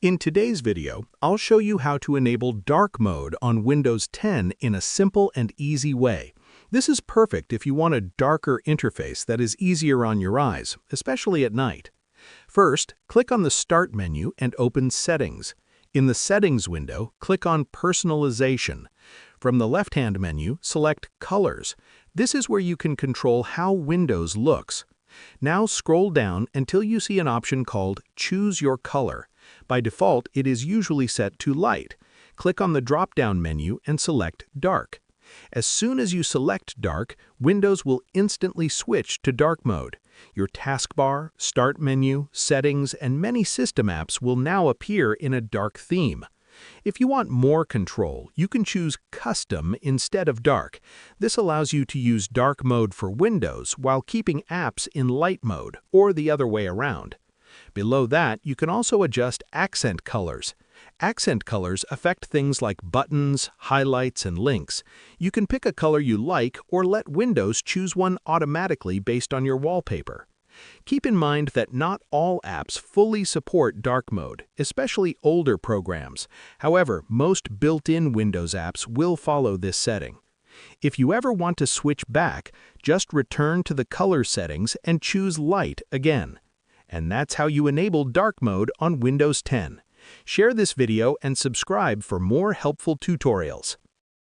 In today's video, I'll show you how to enable dark mode on Windows 10 in a simple and easy way. This is perfect if you want a darker interface that is easier on your eyes, especially at night. First, click on the Start menu and open Settings. In the Settings window, click on Personalization. From the left-hand menu, select Colors. This is where you can control how Windows looks. Now scroll down until you see an option called Choose Your Color. By default, it is usually set to light. Click on the drop-down menu and select Dark. As soon as you select Dark, Windows will instantly switch to dark mode. Your taskbar, Start menu, Settings, and many system apps will now appear in a dark theme. If you want more control, you can choose Custom instead of Dark. This allows you to use dark mode for Windows while keeping apps in light mode, or the other way around. Below that, you can also adjust accent colors. Accent colors affect things like buttons, highlights, and links. You can pick a color you like or let Windows choose one automatically based on your wallpaper. Keep in mind that not all apps fully support dark mode, especially older programs. However, most built-in Windows apps will follow this setting. If you ever want to switch back, just return to the color settings and choose Light again. And that's how you enable dark mode on Windows 10. Share this video and subscribe for more helpful tutorials.